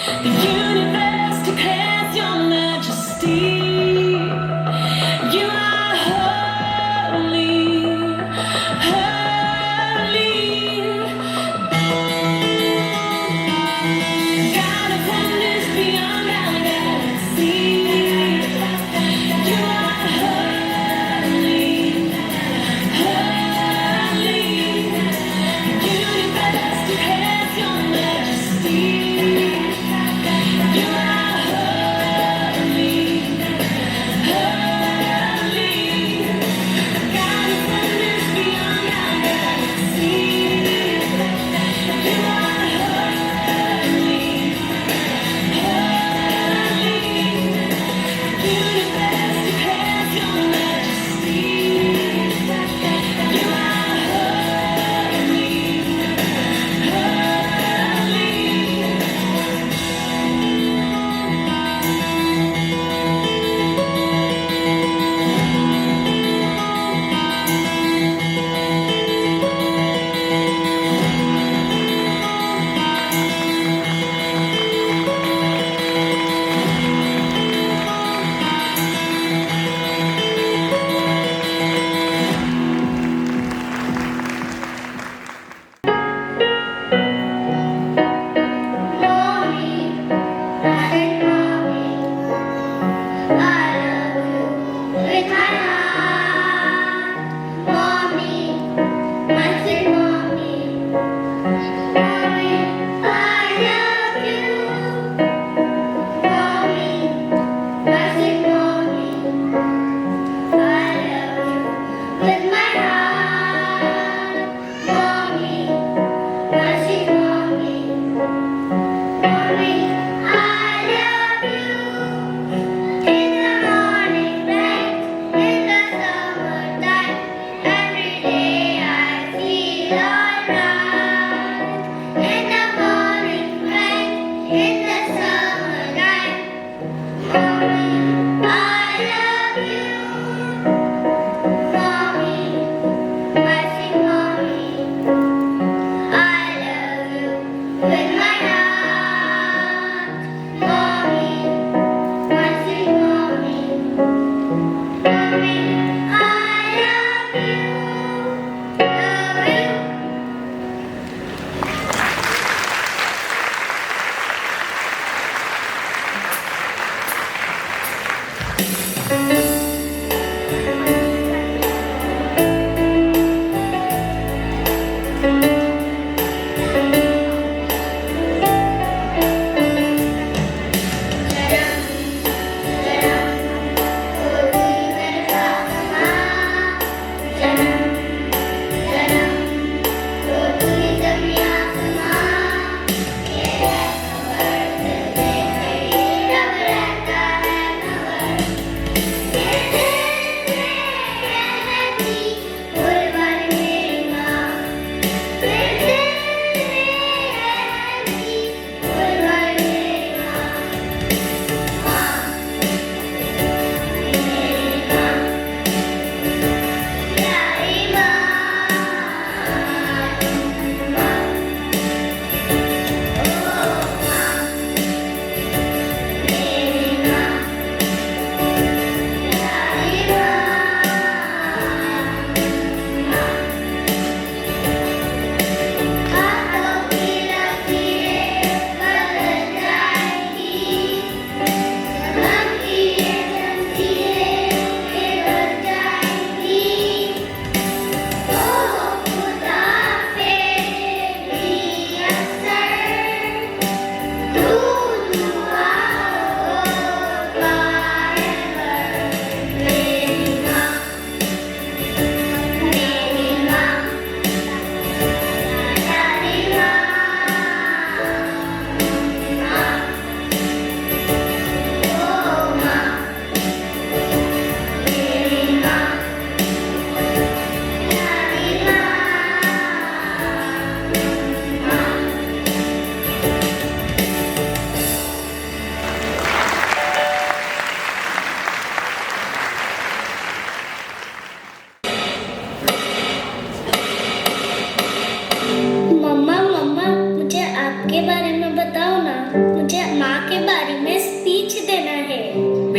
The universe declares your majesty. You are holy, holy. God of wonders beyond our galaxy. You are holy, holy. The universe declares your majesty. You are holy.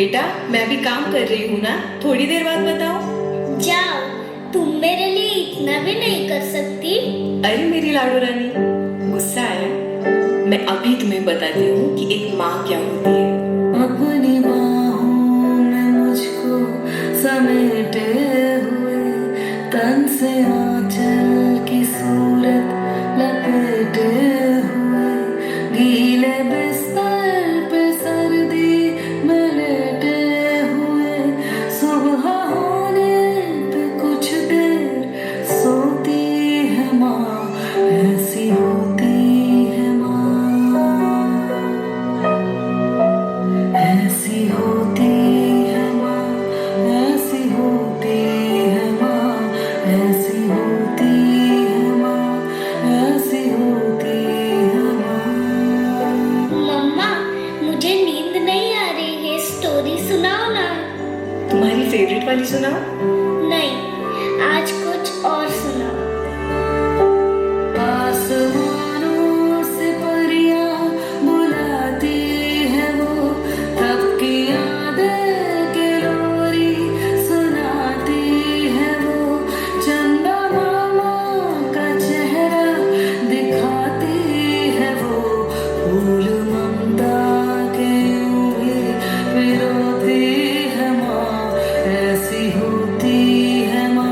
बेटा मैं भी काम कर रही हूँ ना, थोड़ी देर बाद बताओ। जाओ, तुम मेरे लिए इतना भी नहीं कर सकती? अरे मेरी लाडो रानी, गुस्सा आया? मैं अभी तुम्हें बताती हूँ कि एक माँ क्या होती है। अपनी बाहों में मुझको समेटे हुए, तन से आंचल की सूरत लपेटे हुए, गीले बिस्तर पे सर्दी में लेटे हुए, सुबह होने पे कुछ देर सोती है माँ, ऐसी होती है माँ, ऐसी होती है माँ, ऐसी होती है माँ, ऐसी होती है माँ, ऐसी होती है माँ। मम्मा, मुझे नींद नहीं आ रही है, स्टोरी सुनाओ ना। तुम्हारी फेवरेट वाली सुनाओ। नहीं, आज कुछ और सुनाओ। आसमानों से परियां बुलाती है वो, तब की यादें की लोरी सुनाती है वो, चंदा मामा का चेहरा दिखाती है वो, फूल ममता के यूं ही पिरोती है माँ, ऐसी होती है माँ।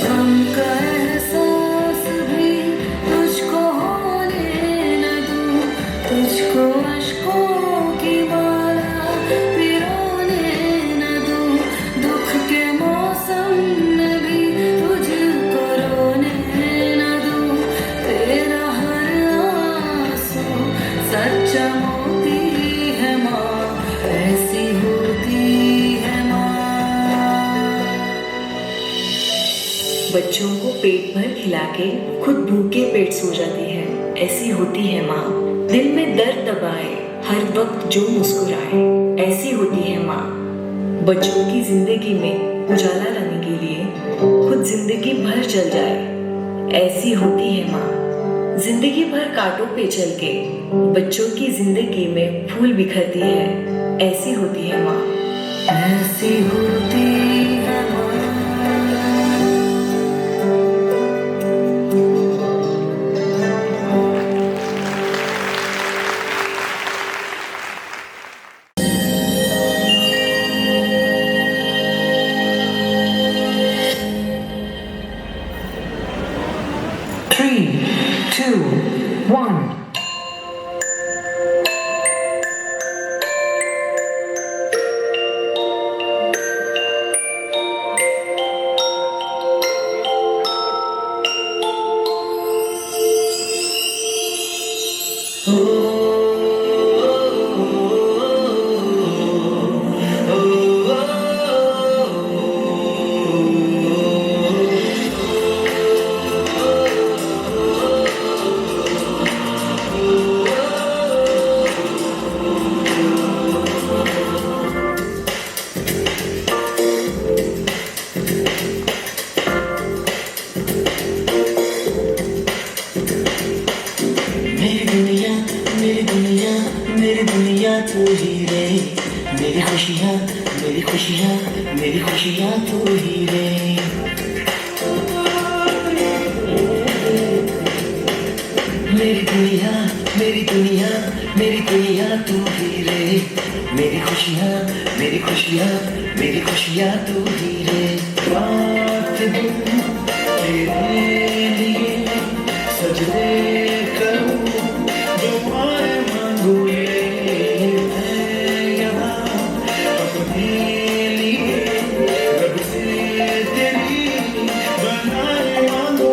गम का एहसास भी तुझको होने न दूं, तुझको अश्कों की माला पिरोने न दूं, दुख के मौसम में भी तुझको रोने न दूं, तेरा हर आंसू सच्चा मोती है माँ, ऐसी होती है माँ। बच्चों को पेट भर खिला के खुद भूखे पेट सो जाती है, ऐसी होती है माँ। दिल में दर्द दबाए हर वक्त जो मुस्कुराए, ऐसी होती है माँ। बच्चों की जिंदगी में उजाला लाने के लिए खुद जिंदगी भर चल जाए, ऐसी होती है माँ। जिंदगी भर कांटों पे चल के बच्चों की जिंदगी में फूल बिखरती है, ऐसी होती है माँ। ऐसी होती है माँ। Three, two, one. मेरी दुनिया मेरी दुनिया मेरी दुनिया तू ही रे, मेरी खुशियाँ मेरी खुशियाँ मेरी खुशियाँ तू ही रे। मेरी दुनिया मेरी दुनिया मेरी दुनिया तू ही रे, मेरी खुशियाँ मेरी खुशियाँ मेरी खुशियाँ तू ही रे। रात दिन तेरे लिए सजदे करूं, दुआएं मांगू ये है यहाँ अपने लिए, रब से तेरी बनाए मांगू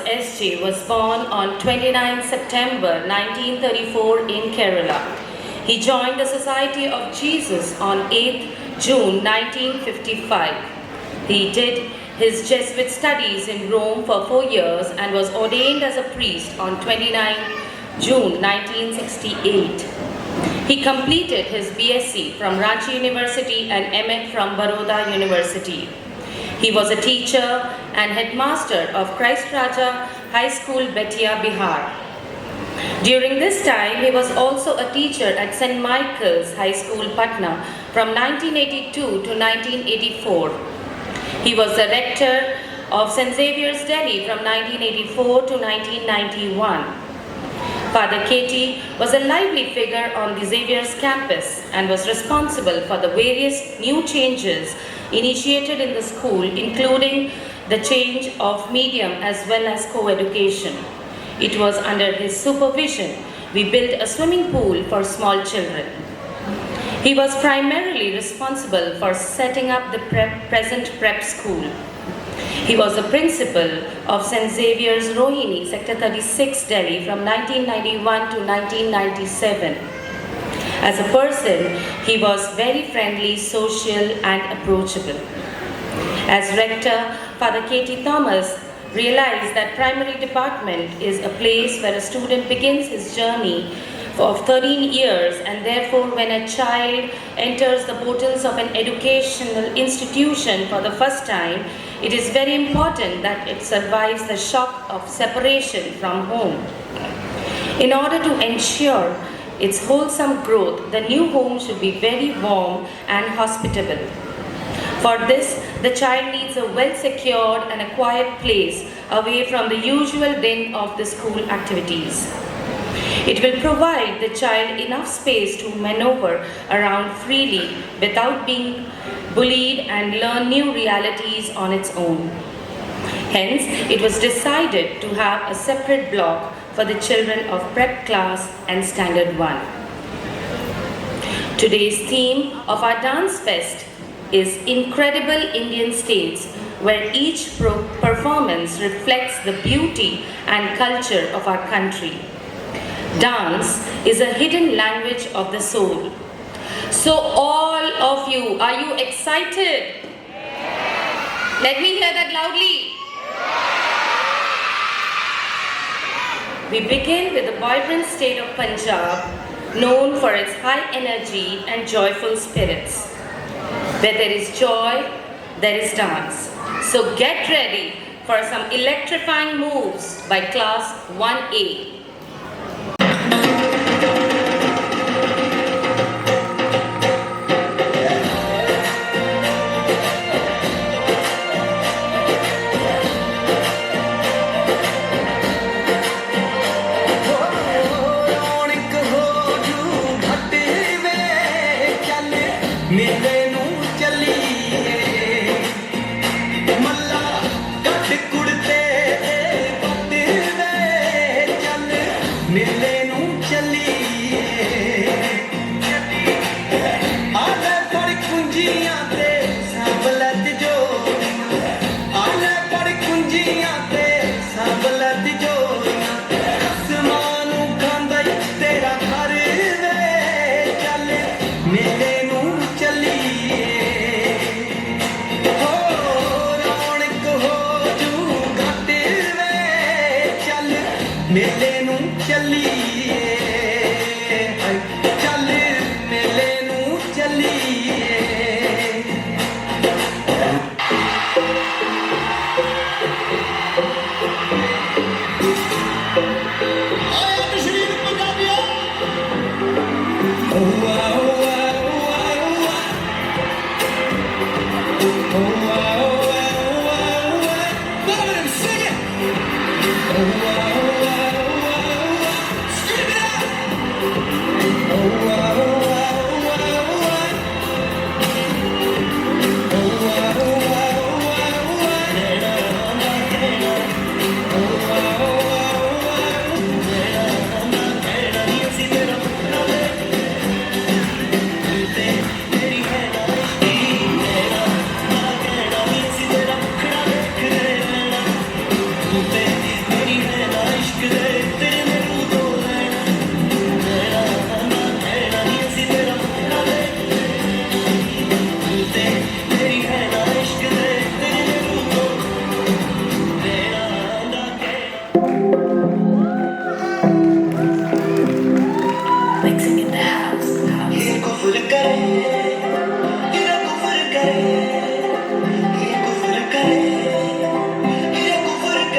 S.J. was born on 29 September 1934 in Kerala. He joined the Society of Jesus on 8 June 1955. He did his Jesuit studies in Rome for 4 years and was ordained as a priest on 29 June 1968. He completed his BSc from Ranchi University and M.Ed from Baroda University. He was a teacher and headmaster of Christ Raja High School, Betia, Bihar. During this time, he was also a teacher at St. Michael's High School, Patna from 1982 to 1984. He was the rector of St. Xavier's, Delhi from 1984 to 1991. Father Katie was a lively figure on the Xavier's campus and was responsible for the various new changes initiated in the school, including the change of medium as well as co-education. It was under his supervision we built a swimming pool for small children. He was primarily responsible for setting up the present prep school. He was the principal of St. Xavier's, Rohini, Sector 36, Delhi from 1991 to 1997. As a person, he was very friendly, social and approachable. As rector, Father Katie Thomas realized that primary department is a place where a student begins his journey of 13 years, and therefore when a child enters the portals of an educational institution for the first time, it is very important that it survives the shock of separation from home. In order to ensure its wholesome growth, the new home should be very warm and hospitable. For this, the child needs a well-secured and a quiet place away from the usual din of the school activities. It will provide the child enough space to maneuver around freely without being bullied and learn new realities on its own. Hence, it was decided to have a separate block for the children of prep class and standard 1. Today's theme of our dance fest is Incredible Indian States, where each performance reflects the beauty and culture of our country. Dance is a hidden language of the soul. So all of you, are you excited? Yes. Let me hear that loudly. Yes. We begin with the vibrant state of Punjab, known for its high energy and joyful spirits. Where there is joy, there is dance. So get ready for some electrifying moves by class 1A.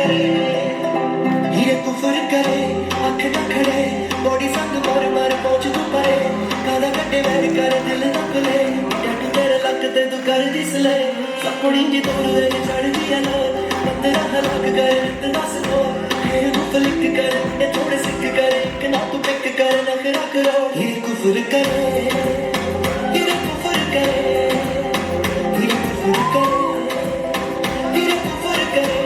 करे हीरे कुफर करे अख ना खड़े body संग मर मर पहुंच तू परे काला कटे वैर कर दिल ना खुले टैटू तेरे लक ते तू कर दिसले सपड़ी जी तोड़ वे चढ़ दिया लो पंद्रह हलाक कर इतना सो ये मुफलिक कर ये थोड़े सिक कर कि ना तू पिक कर नखरा करो हीरे कुफर करे हीरे कुफर करे हीरे कुफर करे हीरे कुफर करे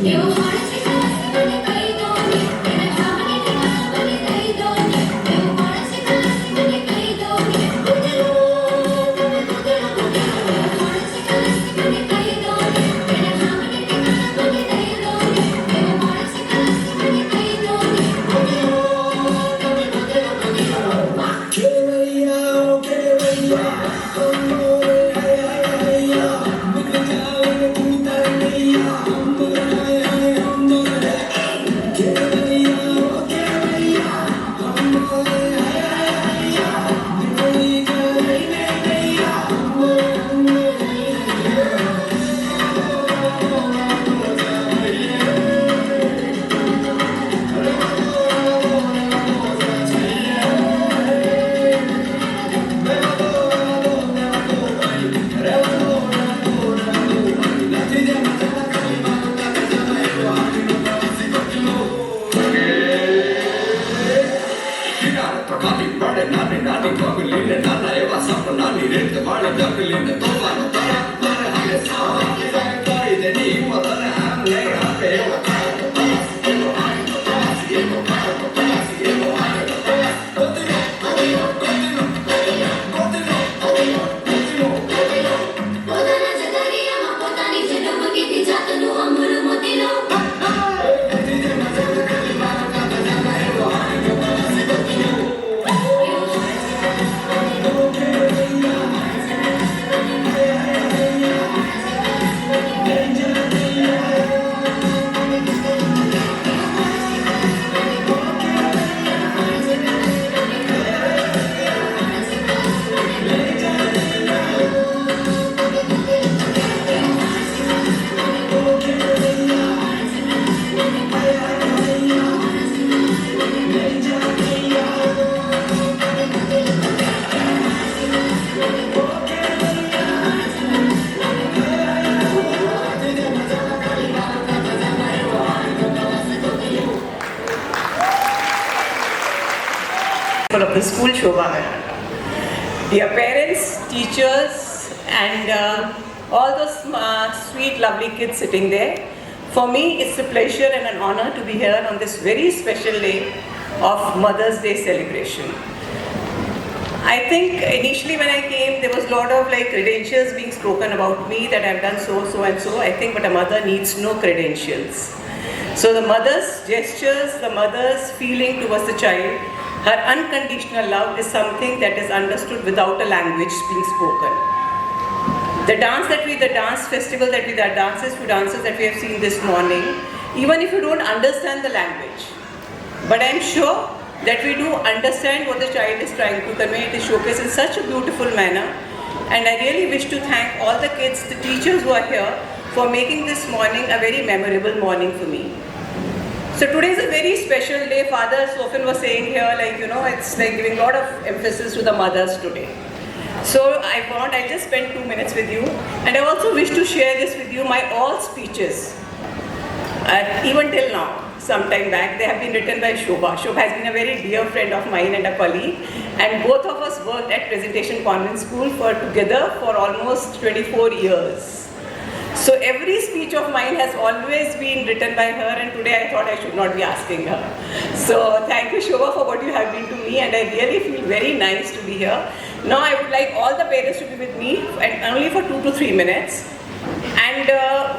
Your heart is the school Shobha Miranda. Dear parents, teachers, and all those sweet, lovely kids sitting there, for me it's a pleasure and an honor to be here on this very special day of Mother's Day celebration. I think initially when I came, there was a lot of like credentials being spoken about me, that I've done so, so and so. I think, but a mother needs no credentials. So the mother's gestures, the mother's feeling towards the child, her unconditional love is something that is understood without a language being spoken. The dance festival that we, the few dances that we have seen this morning, even if you don't understand the language, but I'm sure that we do understand what the child is trying to convey. It is showcased in such a beautiful manner, and I really wish to thank all the kids, the teachers who are here, for making this morning a very memorable morning for me. So today is a very special day. Father Sofin was saying here, like, you know, it's like giving a lot of emphasis to the mothers today. So I'll just spend 2 minutes with you, and I also wish to share this with you, my all speeches, even till now. Some time back, they have been written by Shobha. Shobha has been a very dear friend of mine and a colleague, and both of us worked at Presentation Convent School together for almost 24 years. So every speech of mine has always been written by her, and today I thought I should not be asking her. So thank you, Shobha, for what you have been to me, and I really feel very nice to be here. Now I would like all the parents to be with me, and only for 2 to 3 minutes. And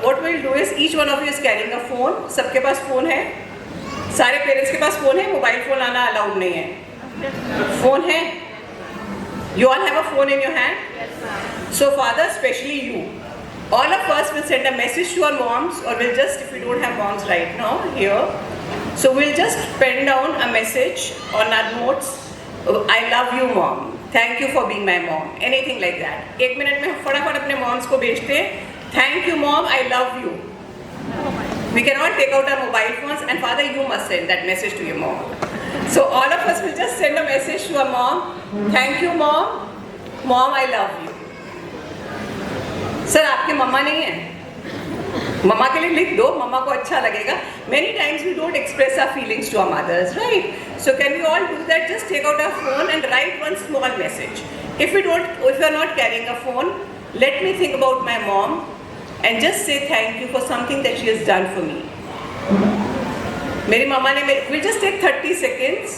what we'll do is, each one of you is carrying a phone. सबके पास phone है? सारे parents के पास phone है? Mobile phone लाना allowed नहीं है? Phone है? You all have a phone in your hand? Yes, ma'am. So father, especially you, all of us will send a message to our moms, or we'll just, if we don't have moms right now here, so we'll just pen down a message on our notes. I love you, mom. Thank you for being my mom. Anything like that. 1 minute में फटाफट अपने moms को भेजते हैं. Thank you, mom. I love you. We can all take out our mobile phones, and father, you must send that message to your mom. So all of us will just send a message to our mom. Thank you, mom. Mom, I love you. Sir आपके मम्मा नहीं है? मम्मा के लिए लिख दो, मम्मा को अच्छा लगेगा. Many times we don't express our feelings to our mothers, right? So can we all do that? Just take out our phone and write one small message. If we are not carrying a phone, let me think about my mom and just say thank you for something that she has done for me. मेरी मम्मा ने, we'll just take 30 seconds.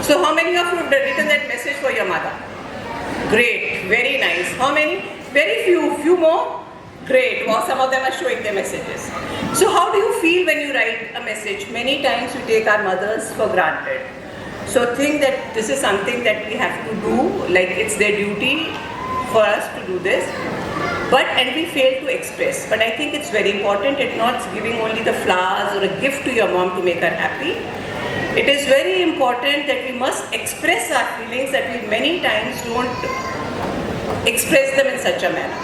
So how many of you have written that message for your mother? Great, very nice. How many? Very few more? Great. Wow, some of them are showing their messages. So how do you feel when you write a message? Many times we take our mothers for granted. So think that this is something that we have to do, like it's their duty for us to do this. And we fail to express. But I think it's very important. It's not giving only the flowers or a gift to your mom to make her happy. It is very important that we must express our feelings, that we many times don't express them in such a manner.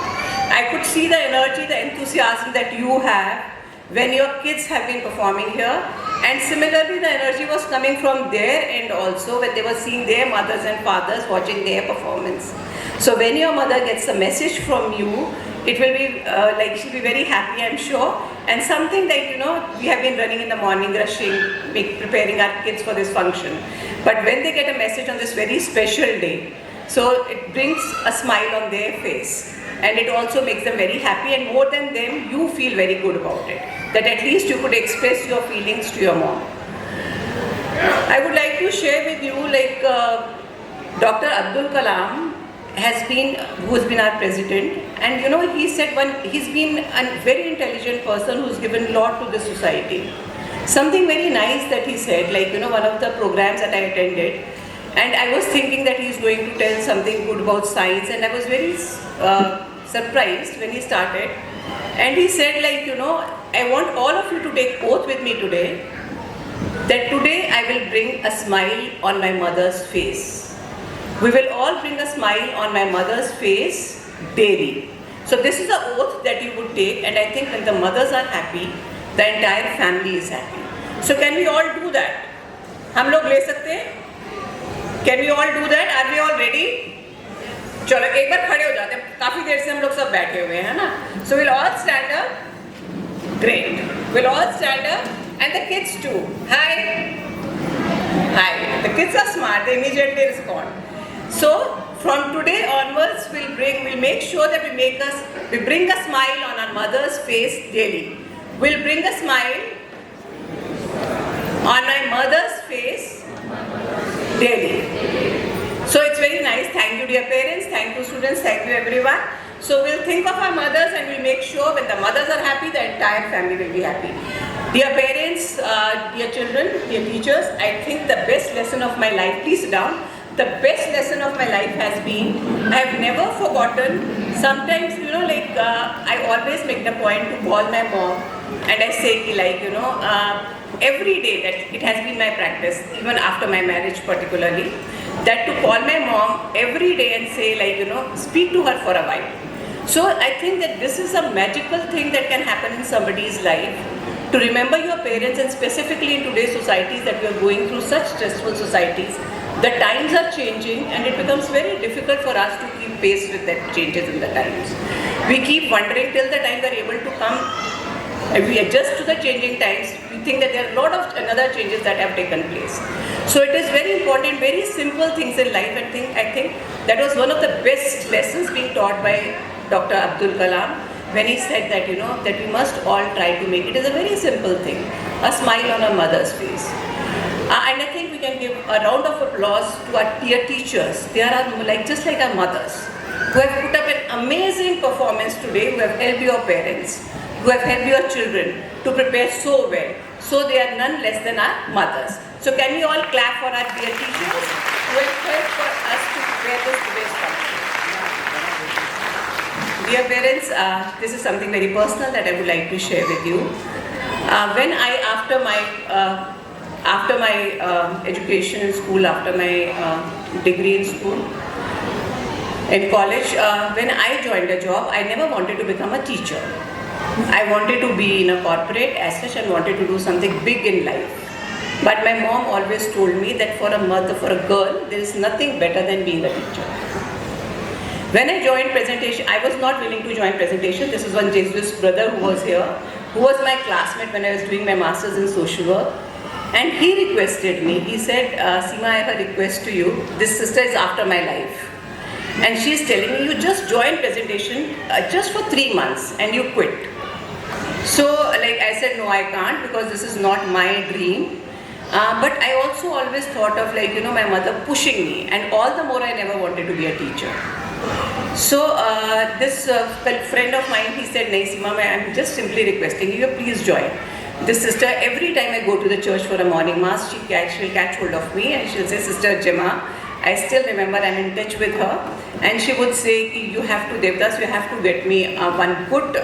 I could see the energy, the enthusiasm that you have when your kids have been performing here, and similarly the energy was coming from their end also when they were seeing their mothers and fathers watching their performance. So when your mother gets a message from you, it will be like she'll be very happy, I'm sure, and something that, you know, we have been running in the morning, rushing, preparing our kids for this function. But when they get a message on this very special day, so it brings a smile on their face, and it also makes them very happy, and more than them, you feel very good about it, that at least you could express your feelings to your mom. I would like to share with you, like Dr. Abdul Kalam who has been our president, and you know, he said he's been a very intelligent person who's given a lot to the society. Something very nice that he said, like, you know, one of the programs that I attended, and I was thinking that he's going to tell something good about science, and I was very surprised when he started, and he said, like, you know, I want all of you to take oath with me today, that today I will bring a smile on my mother's face. We will all bring a smile on my mother's face daily. So this is the oath that you would take, and I think when the mothers are happy, the entire family is happy. So can we all do that? हम लोग ले सकते हैं? Can we all do that? Are we all ready? चलो एक बार खड़े हो जाते हैं. काफी देर से हम लोग सब बैठे हुए हैं ना? So we'll all stand up. Great. We'll all stand up, and the kids too. Hi. Hi. The kids are smart, they immediately respond. So from today onwards, we'll make sure that we bring a smile on our mother's face daily. We'll bring a smile on my mother's face daily. So it's very nice. Thank you, dear parents. Thank you, students. Thank you, everyone. So we'll think of our mothers and we'll make sure when the mothers are happy, the entire family will be happy. Dear parents, dear children, dear teachers, I think the best lesson of my life, please sit down. The best lesson of my life has been, I have never forgotten, sometimes, I always make the point to call my mom and I say, every day that it has been my practice, even after my marriage particularly, that to call my mom every day and say speak to her for a while. So I think that this is a magical thing that can happen in somebody's life, to remember your parents, and specifically in today's societies that we are going through such stressful societies. The times are changing and it becomes very difficult for us to keep pace with the changes in the times. We keep wondering till the time we are able to come and we adjust to the changing times. We think that there are a lot of another changes that have taken place. So it is very important, very simple things in life. I think that was one of the best lessons being taught by Dr. Abdul Kalam, when he said that that we must all try to make it is a very simple thing, a smile on a mother's face. And I think we can give a round of applause to our dear teachers. They are just like our mothers, who have put up an amazing performance today, who have helped your parents, who have helped your children to prepare so well. So they are none less than our mothers. So can we all clap for our dear teachers who have helped for us to prepare this today's function. Dear parents, this is something very personal that I would like to share with you. When I, after my education in school, after my degree in school, in college, when I joined a job, I never wanted to become a teacher. I wanted to be in a corporate as such and wanted to do something big in life. But my mom always told me that for a mother, for a girl, there is nothing better than being a teacher. When I joined presentation, I was not willing to join presentation. This is one Jesuit's brother who was here, who was my classmate when I was doing my master's in social work. And he requested me, he said, Seema, I have a request to you. This sister is after my life. And she is telling me, you just join presentation just for 3 months and you quit. So I said, no, I can't, because this is not my dream. But I also always thought of my mother pushing me, and all the more I never wanted to be a teacher. So this friend of mine, he said, "Nahi Seema, I'm just simply requesting you, please join." This sister, every time I go to the church for a morning mass, she'll catch hold of me and she'll say, "Sister Jema." I still remember, I'm in touch with her, and she would say, "You have to, Devdas, you have to get me one good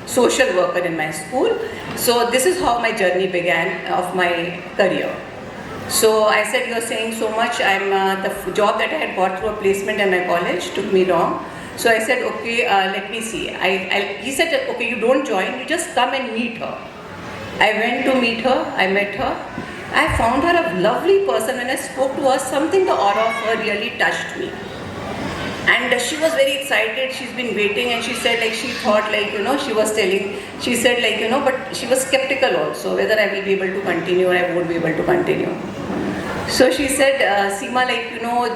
social worker in my school." So this is how my journey began of my career. So I said, "You're saying so much. The job that I had got through a placement in my college took me long." So I said, "Okay, let me see." He said, "Okay, you don't join. You just come and meet her." I went to meet her. I met her. I found her a lovely person. When I spoke to her, something, the aura of her really touched me. And she was very excited. She's been waiting, and she said, she thought, she was telling, she said, but she was skeptical also, whether I will be able to continue or I won't be able to continue. So she said, "Seema,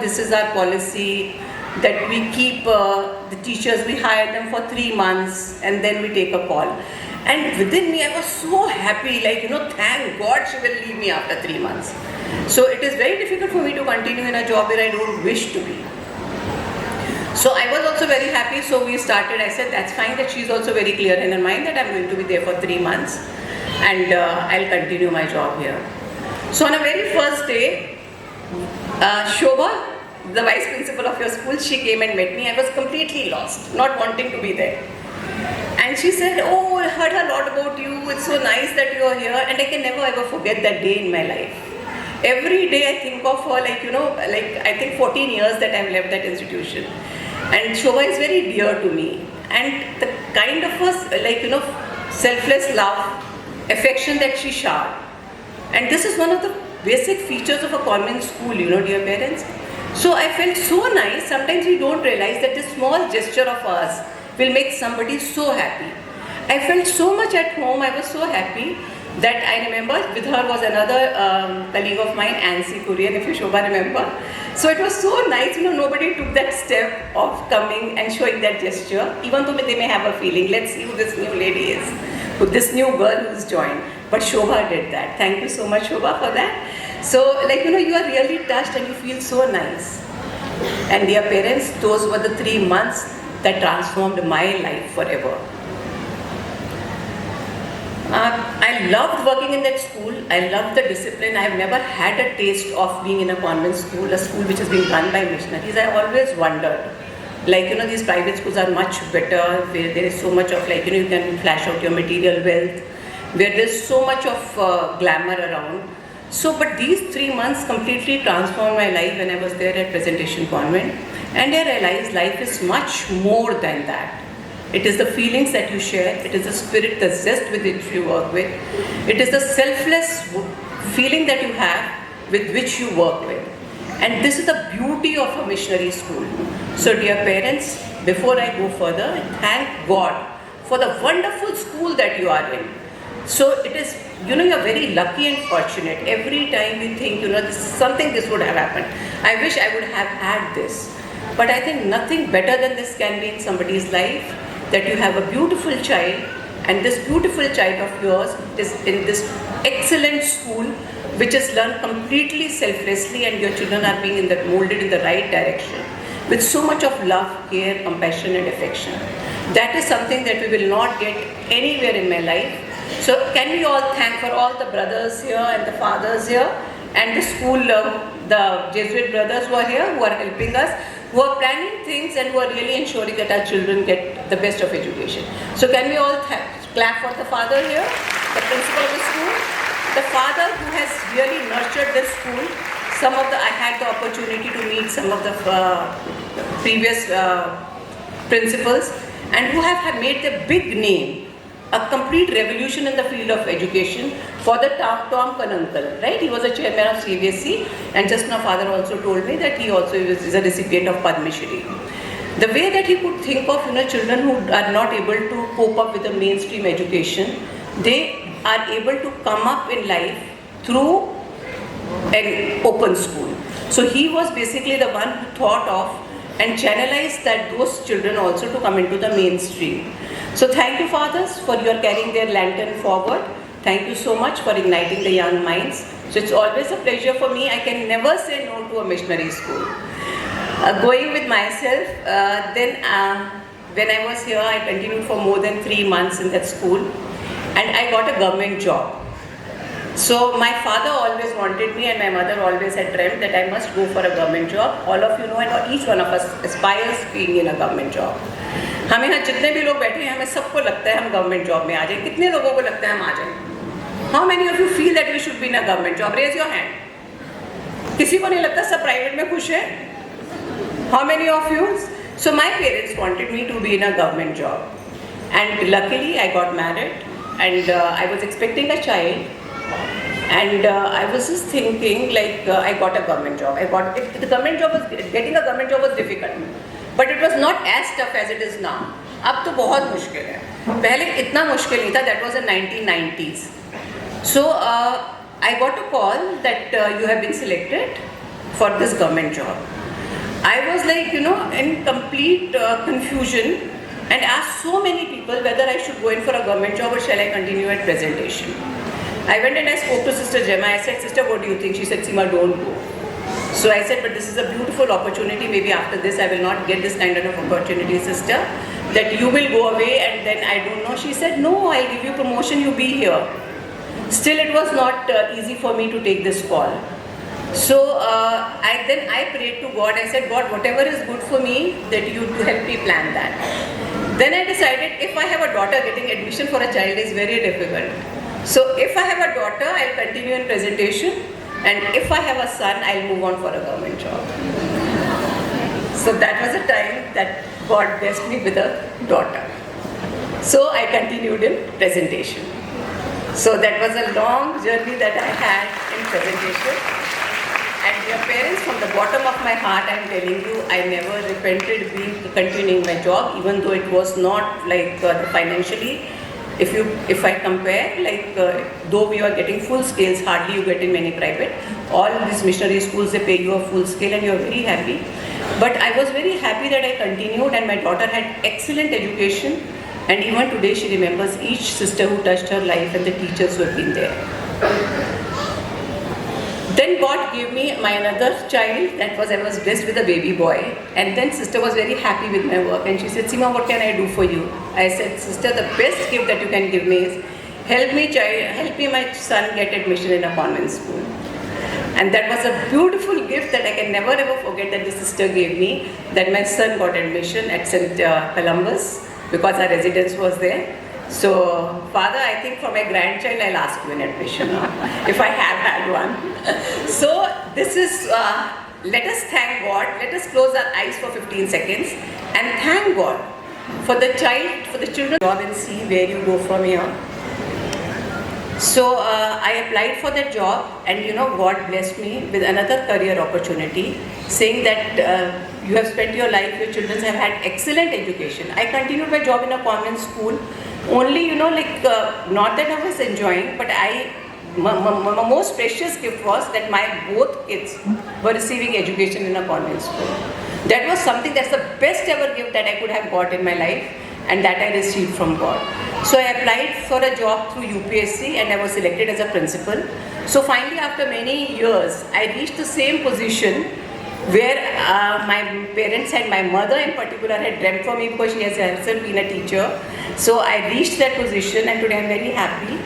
this is our policy, that we keep the teachers, we hire them for 3 months and then we take a call." And within me, I was so happy, thank God she will leave me after 3 months. So it is very difficult for me to continue in a job where I don't wish to be. So I was also very happy, so we started. I said, that's fine, that she's also very clear in her mind that I'm going to be there for 3 months and I'll continue my job here. So on a very first day, Shobha, the vice principal of your school, she came and met me. I was completely lost, not wanting to be there. And she said, "Oh, I heard a lot about you. It's so nice that you are here." And I can never ever forget that day in my life. Every day I think of her, I think 14 years that I've left that institution. And Shobha is very dear to me. And the kind of selfless love, affection that she showered. And this is one of the basic features of a convent school, dear parents. So I felt so nice. Sometimes we don't realize that this small gesture of ours will make somebody so happy. I felt so much at home. I was so happy. That I remember. With her was another colleague of mine, Ansi Kurian, if you Shobha remember. So it was so nice, nobody took that step of coming and showing that gesture, even though they may have a feeling, let's see who this new lady is, who this new girl who's joined. But Shobha did that. Thank you so much, Shobha, for that. So, you are really touched and you feel so nice. And dear parents, those were the 3 months that transformed my life forever. I loved working in that school. I loved the discipline. I have never had a taste of being in a convent school, a school which is being run by missionaries. I always wondered, these private schools are much better, where there is so much of you can flash out your material wealth, where there's so much of glamour around. So, but these 3 months completely transformed my life when I was there at Presentation Convent. And I realized life is much more than that. It is the feelings that you share, it is the spirit, the zest with which you work with, it is the selfless feeling that you have with which you work with. And this is the beauty of a missionary school. So dear parents, before I go further, thank God for the wonderful school that you are in. So it is, you're very lucky and fortunate. Every time we think, this is something this would have happened. I wish I would have had this. But I think nothing better than this can be in somebody's life, that you have a beautiful child, and this beautiful child of yours is in this excellent school which is learned completely selflessly, and your children are being molded in the right direction with so much of love, care, compassion and affection. That is something that we will not get anywhere in my life. So can we all thank for all the brothers here and the fathers here and the school, the Jesuit brothers who are here, who are helping us, who are planning things and who are really ensuring that our children get the best of education. So can we all clap for the father here, the principal of the school, the father who has really nurtured the school. I had the opportunity to meet some of the previous principals, and who have made a big name, a complete revolution in the field of education. Father Tom Kanankal, right? He was a chairman of CBSE, and just now father also told me that he also is a recipient of Padma Shri. The way that he could think of children who are not able to cope up with the mainstream education, they are able to come up in life through an open school. So he was basically the one who thought of and channelized those children also to come into the mainstream. So thank you, fathers, for your carrying their lantern forward. Thank you so much for igniting the young minds. So it's always a pleasure for me. I can never say no to a missionary school. Going with myself, when I was here, I continued for more than 3 months in that school, and I got a government job. So my father always wanted me, and my mother always had dreamt that I must go for a government job. All of you know, and each one of us aspires being in a government job. हम यहाँ जितने भी लोग बैठे हैं, हमें सबको लगता है हम गवर्नमेंट जॉब में आ जाए. कितने लोगों को लगता है हम आ जाए? How many of you feel that we should be in a government job? Raise your hand. किसी को नहीं लगता सब प्राइवेट में खुश है? How many of you? So my parents wanted me to be in a government job, and luckily I got married, and I was expecting a child, and I was just thinking I got a government job. Getting a government job was difficult, but it was not as tough as it is now. अब तो बहुत मुश्किल है. पहले इतना मुश्किल नहीं था. That was in 1990s. So I got a call that you have been selected for this government job. I was in complete confusion, and asked so many people whether I should go in for a government job or shall I continue at Presentation. I went and I spoke to Sister Gemma. I said, Sister, what do you think? She said, Seema, don't go. So I said, but this is a beautiful opportunity. Maybe after this I will not get this kind of opportunity, sister, that you will go away and then I don't know. She said, no, I'll give you promotion, you be here. Still it was not easy for me to take this call. So I prayed to God. I said, God, whatever is good for me, that you to help me plan that. Then I decided, if I have a daughter, getting admission for a child is very difficult. So if I have a daughter, I'll continue in Presentation, and if I have a son, I'll move on for a government job. So that was a time that God blessed me with a daughter. So I continued in Presentation. So that was a long journey that I had in Presentation. And dear parents, from the bottom of my heart, I am telling you, I never repented continuing my job, even though it was not financially If I compare, like though we are getting full scales, hardly you get in many private. All these missionary schools, they pay you a full scale and you are very happy. But I was very happy that I continued, and my daughter had excellent education. And even today she remembers each sister who touched her life and the teachers who have been there. Then God gave me my another child. I was blessed with a baby boy. And then sister was very happy with my work. And she said, Seema, what can I do for you? I said, sister, the best gift that you can give me is help me my son get admission in a convent school. And that was a beautiful gift that I can never ever forget that the sister gave me, that my son got admission at St. Columbus because our residence was there. So, Father, I think for my grandchild, I'll ask you an admission if I have had one. So, this is, let us thank God. Let us close our eyes for 15 seconds and thank God for the child, for the children. Job and see where you go from here. So, I applied for that job, and God blessed me with another career opportunity, saying that you have spent your life, your children have had excellent education. I continued my job in a convent school. Only, not that I was enjoying, but my most precious gift was that my both kids were receiving education in a convent school. That was something, that's the best ever gift that I could have got in my life, and that I received from God. So I applied for a job through UPSC, and I was selected as a principal. So finally, after many years, I reached the same position where my parents had, my mother in particular had dreamt for me because she has herself been a teacher. So I reached that position, and today I'm very happy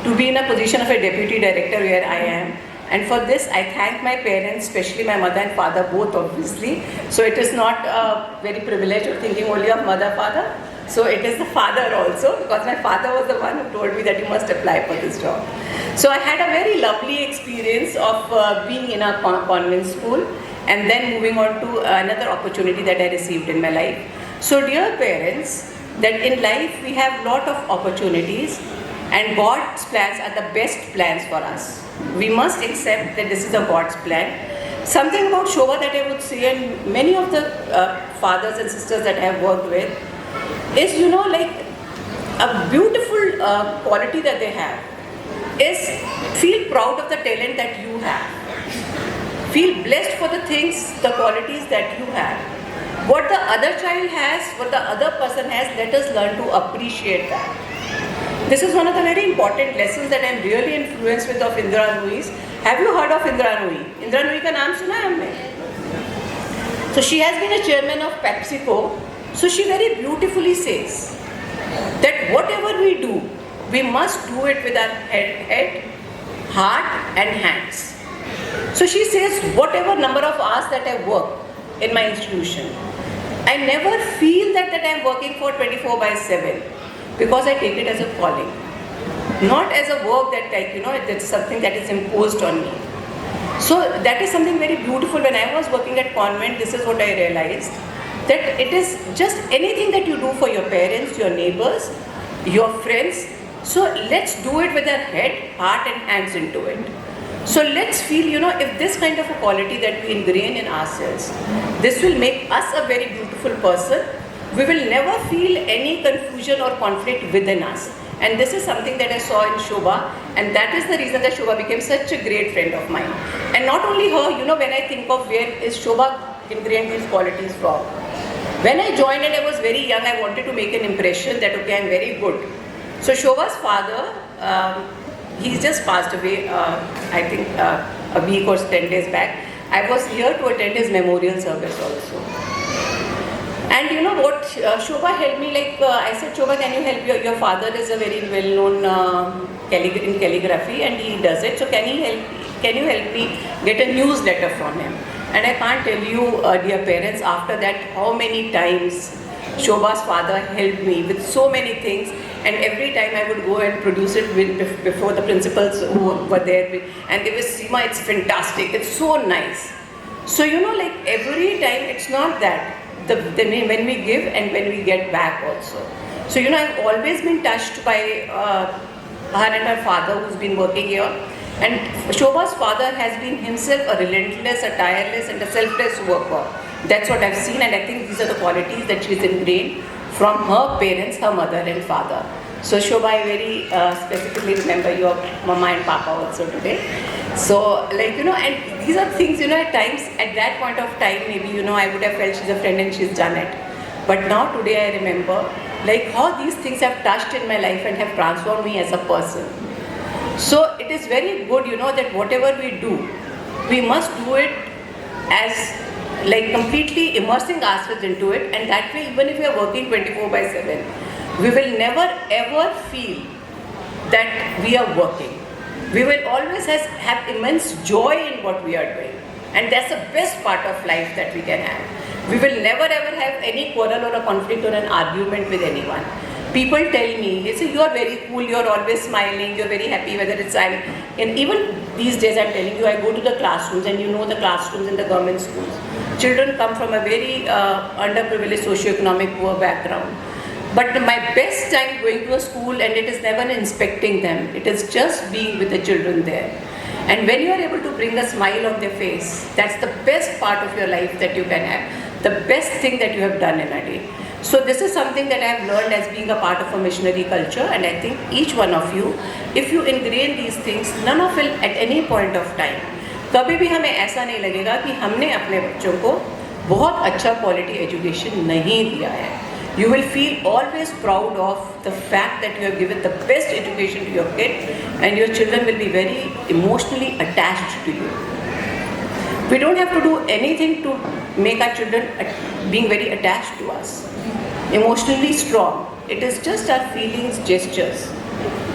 to be in a position of a deputy director where I am. And for this, I thank my parents, especially my mother and father, both obviously. So it is not a very privileged of thinking only of mother, father. So it is the father also, because my father was the one who told me that you must apply for this job. So I had a very lovely experience of being in a convent school, and then moving on to another opportunity that I received in my life. So dear parents, that in life we have lot of opportunities, and God's plans are the best plans for us. We must accept that this is a God's plan. Something about Shobha that I would say, and many of the fathers and sisters that I have worked with, is like a beautiful quality that they have is feel proud of the talent that you have. Feel blessed for the things, the qualities that you have. What the other child has, what the other person has, let us learn to appreciate that. This is one of the very important lessons that I am really influenced with of Indra Nooyi's. Have you heard of Indra Nooyi? Indra Nooyi ka naam suna hai humne? So she has been a chairman of PepsiCo. So she very beautifully says that whatever we do, we must do it with our head, heart and hands. So she says, whatever number of hours that I work in my institution, I never feel that I am working for 24/7, because I take it as a calling, not as a work that that's something that is imposed on me. So that is something very beautiful. When I was working at convent, this is what I realized, that it is just anything that you do for your parents, your neighbors, your friends. So let's do it with our head, heart and hands into it. So let's feel, if this kind of a quality that we ingrain in ourselves, this will make us a very beautiful person. We will never feel any confusion or conflict within us. And this is something that I saw in Shobha, and that is the reason that Shobha became such a great friend of mine. And not only her, when I think of where is Shobha ingrained these qualities from. When I joined and I was very young, I wanted to make an impression that, okay, I'm very good. So Shobha's father, he's just passed away, I think a week or 10 days back. I was here to attend his memorial service also. And what Shobha helped me, I said, Shobha, can you help your father is a very well-known in calligraphy, and he does it. So can you help me get a newsletter from him? And I can't tell you, dear parents, after that, how many times Shobha's father helped me with so many things. And every time I would go and produce it before the principals who were there, and they would say, Seema, it's fantastic, it's so nice. So every time it's not that. When we give and when we get back also. So I've always been touched by her and her father who's been working here. And Shobha's father has been himself a relentless, a tireless and a selfless worker. That's what I've seen, and I think these are the qualities that she's ingrained from her parents, her mother and father. So Shobha, I very specifically remember your mama and papa also today. So like, and these are things, at times, at that point of time, maybe, I would have felt she's a friend and she's done it. But now today I remember like how these things have touched in my life and have transformed me as a person. So it is very good, that whatever we do, we must do it as like completely immersing ourselves into it, and that way even if we are working 24/7, we will never ever feel that we are working. We will always have immense joy in what we are doing, and that's the best part of life that we can have. We will never ever have any quarrel or a conflict or an argument with anyone. People tell me, they say, you are very cool, you are always smiling, you are very happy, whether it's and even these days I'm telling you, I go to the classrooms, and the classrooms in the government schools. Children come from a very underprivileged socio-economic poor background. But my best time going to a school, and it is never inspecting them, it is just being with the children there. And when you are able to bring a smile on their face, that's the best part of your life that you can have, the best thing that you have done in a day. So this is something that I have learned as being a part of a missionary culture, and I think each one of you, if you ingrain these things, none of it at any point of time, कभी भी हमें ऐसा नहीं लगेगा कि हमने अपने बच्चों को बहुत अच्छा क्वालिटी एजुकेशन नहीं दिया है. You will feel always proud of the fact that you have given the best education to your kid, and your children will be very emotionally attached to you. We don't have to do anything to make our children being very attached to us, emotionally strong. It is just our feelings, gestures.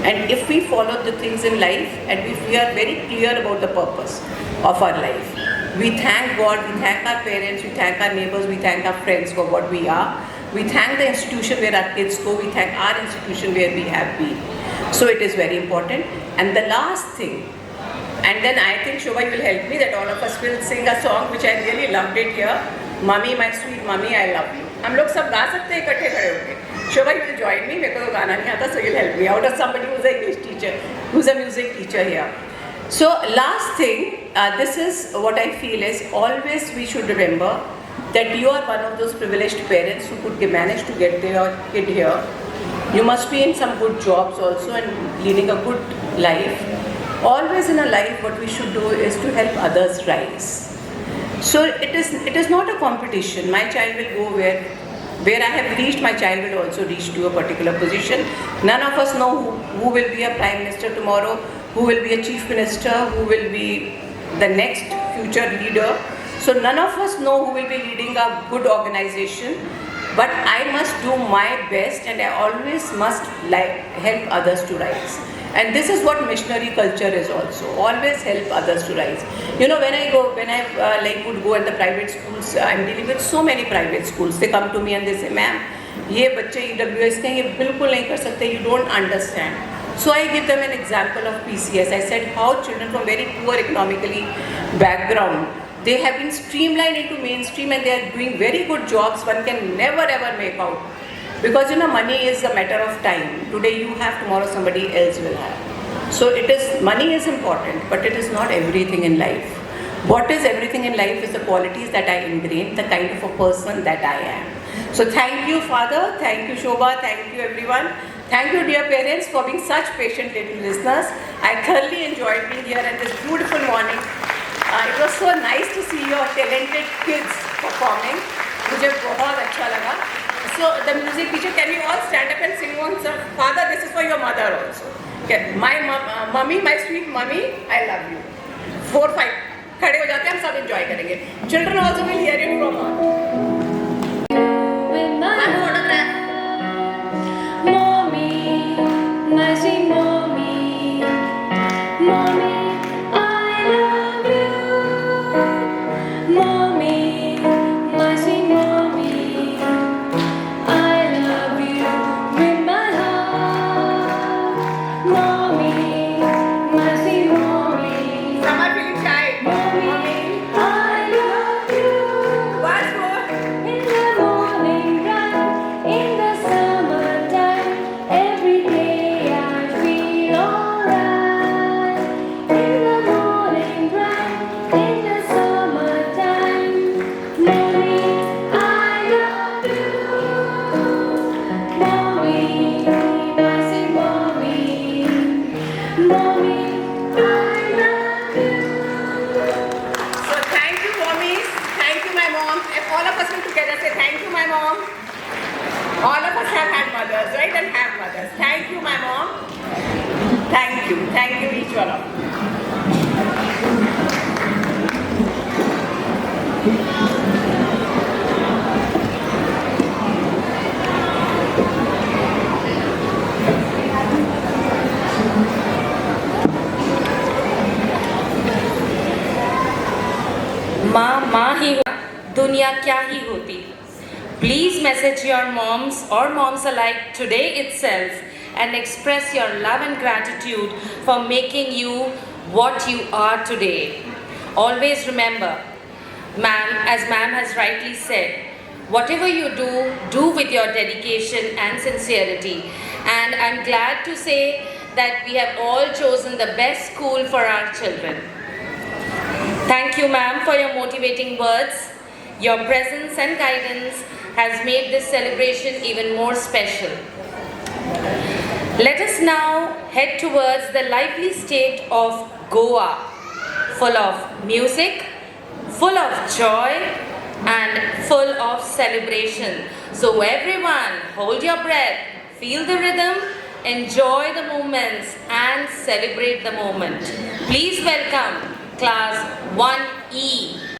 And if we follow the things in life, and if we are very clear about the purpose of our life, we thank God, we thank our parents, we thank our neighbors, we thank our friends for what we are. We thank the institution where our kids go, we thank our institution where we have been. So it is very important. And the last thing, and then I think Shobha, you will help me, that all of us will sing a song which I really loved it here. Mummy, my sweet mummy, I love you. हम लोग सब गा सकते हैं इकट्ठे खड़े होके. Shobha, you will join me. मेरे को तो गाना नहीं आता, so you'll help me out as somebody who's an English teacher, who's a music teacher here. So last thing, this is what I feel is always we should remember that you are one of those privileged parents who could manage to get their kid here. You must be in some good jobs also and leading a good life. Always in a life, what we should do is to help others rise. So it is not a competition. My child will go where I have reached, my child will also reach to a particular position. None of us know who will be a prime minister tomorrow, who will be a chief minister, who will be the next future leader. So none of us know who will be leading a good organization. But I must do my best, and I always must help others to rise. And this is what missionary culture is also. Always help others to rise. When I would go in the private schools, I'm dealing with so many private schools. They come to me and they say, ma'am, ये बच्चे EWS के ये बिल्कुल नहीं कर सकते. You don't understand. So I give them an example of PCS. I said how children from very poor economically background, they have been streamlined into mainstream and they are doing very good jobs. One can never ever make out. Because money is a matter of time. Today you have, tomorrow somebody else will have. So money is important, but it is not everything in life. What is everything in life is the qualities that I ingrain, the kind of a person that I am. So thank you, Father. Thank you, Shobha. Thank you, everyone. Thank you, dear parents, for being such patient little listeners. I thoroughly enjoyed being here at this beautiful morning. It was so nice to see your talented kids performing. मुझे बहुत अच्छा लगा. So the music teacher, can you all stand up and sing one song? Father, this is for your mother also. Okay. My mummy, my sweet mummy, I love you. 4, 5. खड़े हो जाते हैं, हम सब enjoy करेंगे. Children also will hear it from her. One photograph. Mommy, my sweet mommy, mommy, I love you. Mommy, my sweet mommy, I love you with my heart. Mommy, my sweet mommy, Some are feeling shy. mommy, I love you. Once more. In the morning, bright in Thank you each one of you. माँ माँ ही हो, दुनिया क्या ही होती. Please message your moms or moms alike today itself and express your love and gratitude for making you what you are today. Always remember, ma'am, as ma'am has rightly said, whatever you do, do with your dedication and sincerity. And I'm glad to say that we have all chosen the best school for our children. Thank you, ma'am, for your motivating words. Your presence and guidance has made this celebration even more special. Let us now head towards the lively state of Goa, full of music, full of joy, and full of celebration. So everyone, hold your breath, feel the rhythm, enjoy the moments, and celebrate the moment. Please welcome Class 1E.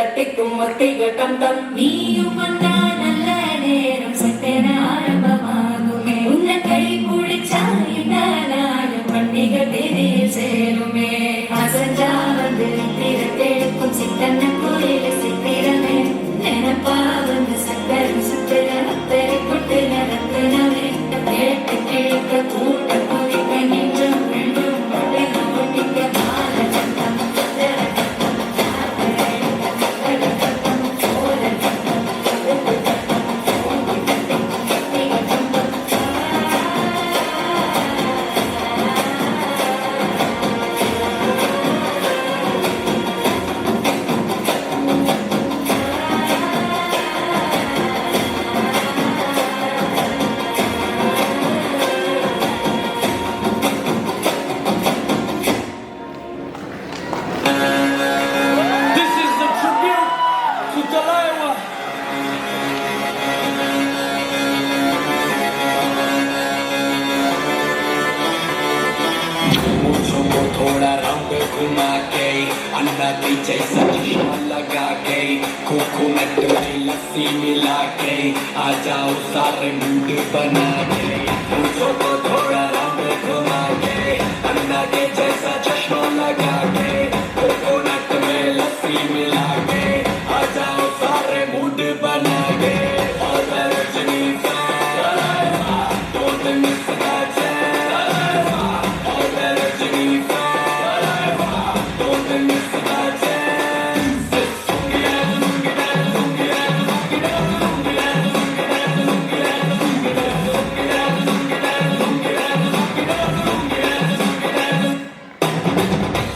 தட்டிக்கும் மத்திகள் டம் டம் நீயும் வந்தா நல்ல நேரம் சட்டென ஆரம்பமாகுமே உன்னை கை பிடிச்சா இந்த நாள் பண்டிகை தேதியில் சேருமே அசஞ்சா வந்து நித்திரத்தெடுக்கும் சித்தன்ன கோயில சித்திரமே நினப்பா வந்து சக்கரம் சுத்திர அத்தரை கொட்டு நடத்தினவே கேட்டு கிழக்க கூட்ட கொதிக்க நின்றும் ரெண்டும் ஒட்டிக்க மாற சட்டம் This is the tribute to Talaiwa. मूंछों को थोड़ा रंग घुमा के अन्ना की जैसा चश्मा लगा के कोकोनट में लस्सी मिला के आ जाओ सारे मूड बना के मूंछों को थोड़ा रंग घुमा के अन्ना के जैसा चश्मा लगा के कोकोनट में लस्सी मिला के आ जाओ सारे मूड बना के और Rajni don't miss that chance और Rajni don't miss that chance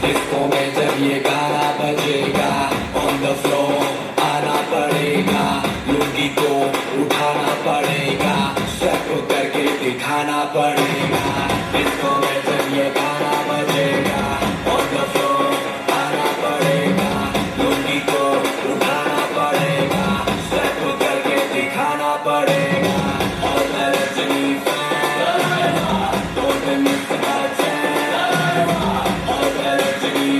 disco में जब ये गाना बजेगा on the floor आना पड़ेगा लुंगी को उठाना पड़ेगा स्टेप करके दिखाना पड़ेगा डिस्को में जब ये गाना बजेगा on the floor आना पड़ेगा लुंगी को उठाना पड़ेगा स्टेप करके दिखाना पड़ेगा और Rajni don't miss that chance और Rajni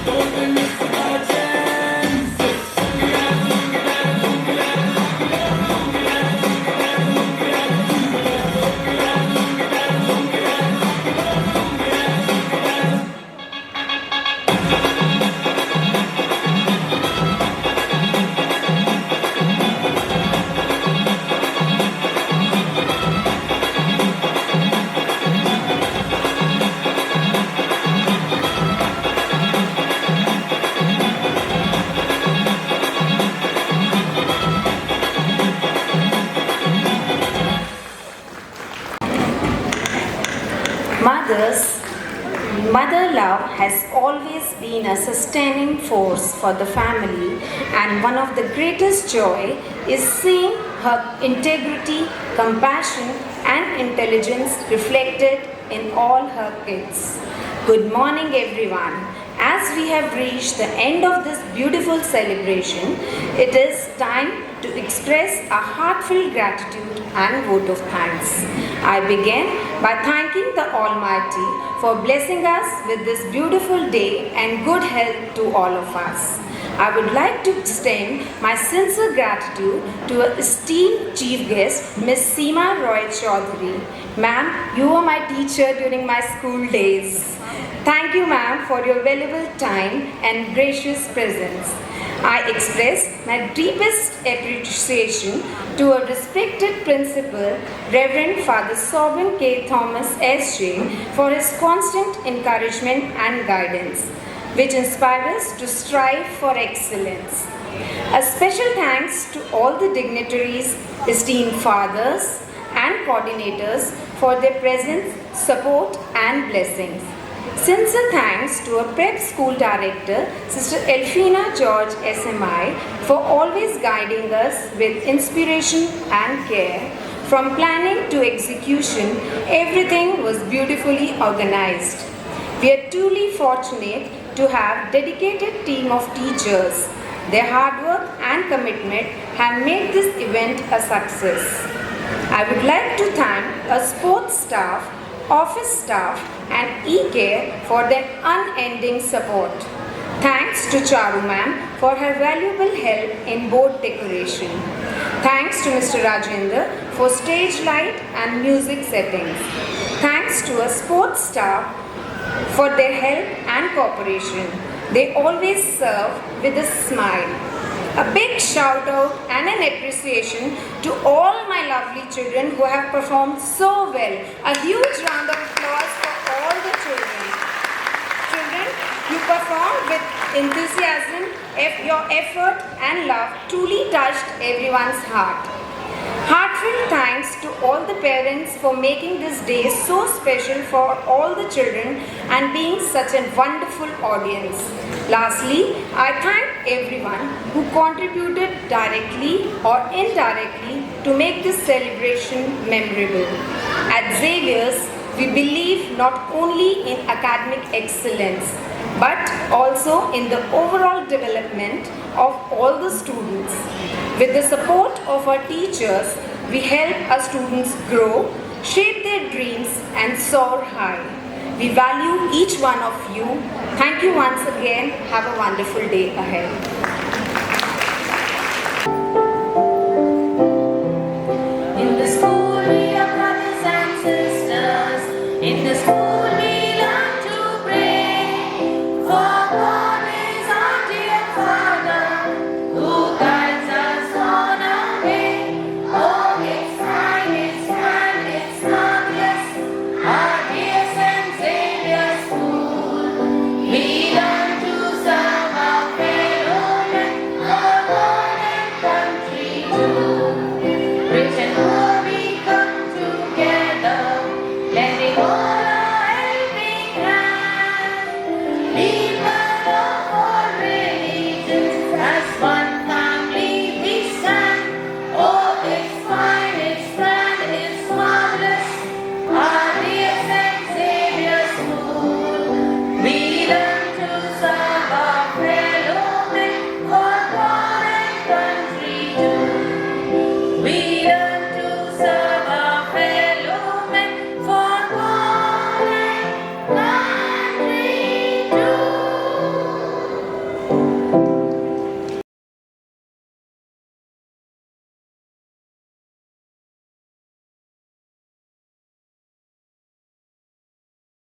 don't miss that chance Mother love has always been a sustaining force for the family, and one of the greatest joy is seeing her integrity, compassion and intelligence reflected in all her kids. Good morning everyone. As we have reached the end of this beautiful celebration, it is time to express a heartfelt gratitude and vote of thanks. I begin by thanking the Almighty for blessing us with this beautiful day and good health to all of us. I would like to extend my sincere gratitude to our esteemed chief guest, Ms. Seema Roy Chaudhary. Ma'am, you were my teacher during my school days. Thank you, ma'am, for your valuable time and gracious presence. I express my deepest appreciation to our respected principal, Reverend Father Sobin K. Thomas S.J., for his constant encouragement and guidance, which inspire us to strive for excellence. A special thanks to all the dignitaries, esteemed fathers and coordinators for their presence, support and blessings. Sincere thanks to our prep school director, Sister Elfina George SMI, for always guiding us with inspiration and care. From planning to execution, everything was beautifully organized. We are truly fortunate to have dedicated team of teachers. Their hard work and commitment have made this event a success. I would like to thank our sports staff, office staff and e-care for their unending support. Thanks to Charu ma'am for her valuable help in board decoration. Thanks to Mr. Rajendra for stage light and music settings. Thanks to our sports staff for their help and cooperation. They always serve with a smile. A big shout out and an appreciation to all my lovely children who have performed so well. A huge round of applause for all the children. Children, you performed with enthusiasm. Your effort and love truly touched everyone's heart. Heartfelt thanks to all the parents for making this day so special for all the children and being such a wonderful audience. Lastly, I thank everyone who contributed directly or indirectly to make this celebration memorable. At Xavier's, we believe not only in academic excellence but also in the overall development of all the students. With the support of our teachers, we help our students grow, shape their dreams and soar high. We value each one of you. Thank you once again. Have a wonderful day ahead.